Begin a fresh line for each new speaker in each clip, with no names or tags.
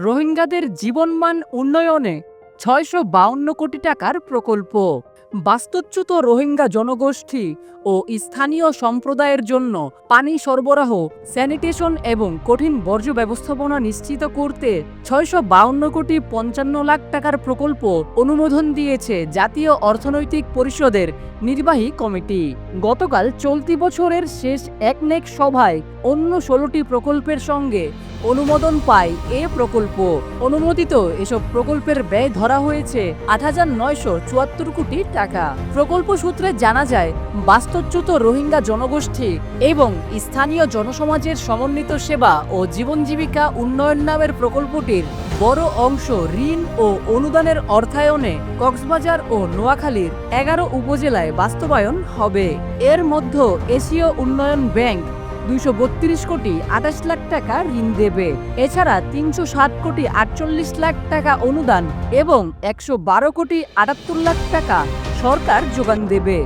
রোহিঙ্গাদের জীবনমান উন্নয়নে ৬৫২ কোটি টাকার প্রকল্প। বাস্তুচ্যুত রোহিঙ্গা জনগোষ্ঠী ও স্থানীয় সম্প্রদায়ের জন্য পানি সরবরাহ, স্যানিটেশন এবং কঠিন বর্জ্য ব্যবস্থাপনা নিশ্চিত করতে ৬৫২ কোটি ৫৫ লাখ টাকার প্রকল্প অনুমোদন দিয়েছে জাতীয় অর্থনৈতিক পরিষদের নির্বাহী কমিটি। গতকাল চলতি বছরের শেষ একনেক সভায় অন্য ১৬টি প্রকল্পের সঙ্গে অনুমোদন পায় এ প্রকল্প। অনুমোদিত এসব প্রকল্পের ব্যয় ধরা হয়েছে ৮,৯৭৪ কোটি টাকা। প্রকল্প সূত্রে জানা যায়, বাস্তুচ্যুত রোহিঙ্গা জনগোষ্ঠী এবং স্থানীয় জনসমাজের সমন্বিত সেবা ও জীবন জীবিকা উন্নয়ন নামের প্রকল্পটির বড় অংশ ঋণ ও অনুদানের অর্থায়নে কক্সবাজার ও নোয়াখালীর ১১ উপজেলায় বাস্তবায়ন হবে। এর মধ্যে এশীয় উন্নয়ন ব্যাংক ২৩২ কোটি ২৮ লাখ টাকা ঋণ দেবে। এছাড়া ৩৬০ কোটি ৪৮ লাখ টাকা অনুদান এবং ১১২ কোটি ৭৮ লাখ টাকা সরকার যোগান দেবে।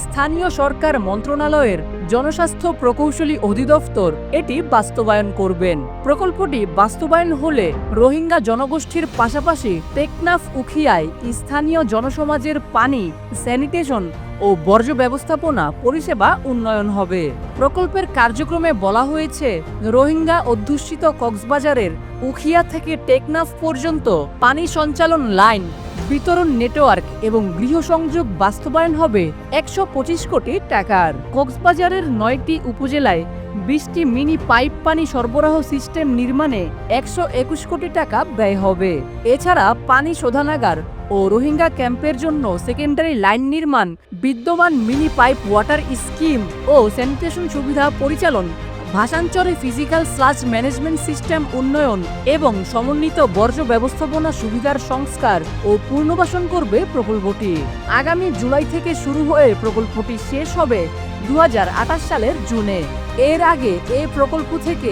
স্থানীয় সরকার মন্ত্রণালয়ের জনস্বাস্থ্য প্রকৌশলী অধিদপ্তর এটি বাস্তবায়ন করবেন। প্রকল্পটি বাস্তবায়ন হলে রোহিঙ্গা জনগোষ্ঠীর পাশাপাশি টেকনাফ উখিয়ায় স্থানীয় জনসমাজের পানি, স্যানিটেশন ও বর্জ্য ব্যবস্থাপনা পরিষেবা উন্নয়ন হবে। প্রকল্পের কার্যক্রমে বলা হয়েছে, রোহিঙ্গা অধ্যুষিত কক্সবাজারের উখিয়া থেকে টেকনাফ পর্যন্ত পানি সঞ্চালন লাইন, বিতরণ নেটওয়ার্ক এবং গৃহসংযোগ বাস্তবায়ন হবে ১২৫ কোটি টাকার। কক্সবাজারের ৯টি উপজেলায় ২০টি মিনি পাইপ পানি সরবরাহ সিস্টেম নির্মাণে ১২১ কোটি টাকা ব্যয় হবে। এছাড়া পানি শোধনাগার ও রোহিঙ্গা ক্যাম্পের জন্য সেকেন্ডারি লাইন নির্মাণ, বিদ্যমান মিনি পাইপ ওয়াটার স্কিম ও স্যানিটেশন সুবিধা পরিচালন, ভাষাঞ্চলে ফিজিক্যাল স্লাজ ম্যানেজমেন্ট সিস্টেম উন্নয়ন এবং সমন্বিত বর্জ্য ব্যবস্থাপনা সুবিধার সংস্কার ও পুনর্বাসন করবে প্রকল্পটি। আগামী জুলাই থেকে শুরু হয়ে প্রকল্পটি শেষ হবে ২০২৮ সালের জুনে। এর আগে এই প্রকল্প থেকে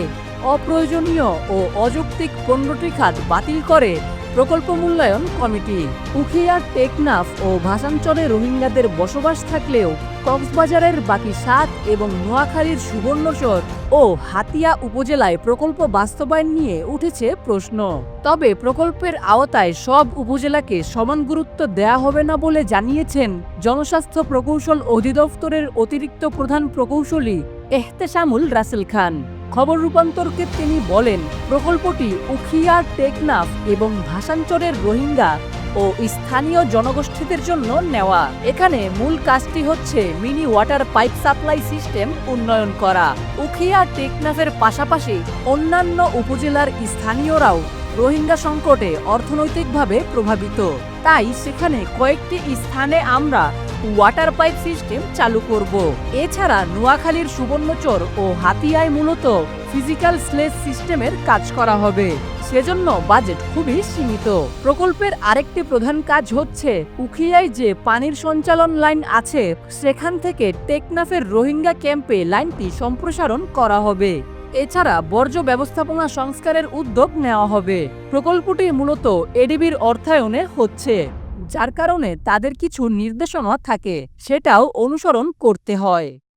অপ্রয়োজনীয় ও অযৌক্তিক ১৫টি খাত বাতিল করে প্রকল্প মূল্যায়ন কমিটি। উখিয়া, টেকনাফ ও ভাষাঞ্চলে রোহিঙ্গাদের বসবাস থাকলেও কক্সবাজারের বাকি ৭ এবং নোয়াখালীর সুবর্ণচর ও হাতিয়া উপজেলায় প্রকল্প বাস্তবায়ন নিয়ে উঠেছে প্রশ্ন। তবে প্রকল্পের আওতায় সব উপজেলাকে সমান গুরুত্ব দেয়া হবে না বলে জানিয়েছেন জনস্বাস্থ্য প্রকৌশল অধিদপ্তরের অতিরিক্ত প্রধান প্রকৌশলী এহতেশামুল রাসেল খান। খবর রূপান্তরকে তিনি বলেন, প্রকল্পটি উখিয়া, টেকনাফ এবং ভাষাঞ্চলের রোহিঙ্গা ও স্থানীয় জনগোষ্ঠীদের জন্য নেওয়া। এখানে মূল কাজটি হচ্ছে mini water pipe supply system উন্নয়ন করা। উখিয়া, টেকনাফের পাশাপাশি অন্যান্য উপজেলার স্থানীয়রাও রোহিঙ্গা সংকটে অর্থনৈতিকভাবে প্রভাবিত। তাই সেখানে কয়েকটি স্থানে আমরা ওয়াটার পাইপ সিস্টেম চালু করব। এছাড়া নোয়াখালীর সুবর্ণচর ও হাতিয়ায় মূলত ফিজিক্যাল স্লেজ সিস্টেমের কাজ করা হবে। সেজন্য বাজেট খুবই সীমিত। প্রকল্পের আরেকটি প্রধান কাজ হচ্ছে উখিয়ায় যে পানির সঞ্চালন লাইন আছে সেখান থেকে টেকনাফের রোহিঙ্গা ক্যাম্পে লাইনটি সম্প্রসারণ করা হবে। এছাড়া বর্জ্য ব্যবস্থাপনা সংস্কারের উদ্যোগ নেওয়া হবে। প্রকল্পটি মূলত এডিবির অর্থায়নে হচ্ছে, যার কারণে তাদের কিছু নির্দেশনা থাকে, সেটাও অনুসরণ করতে হয়।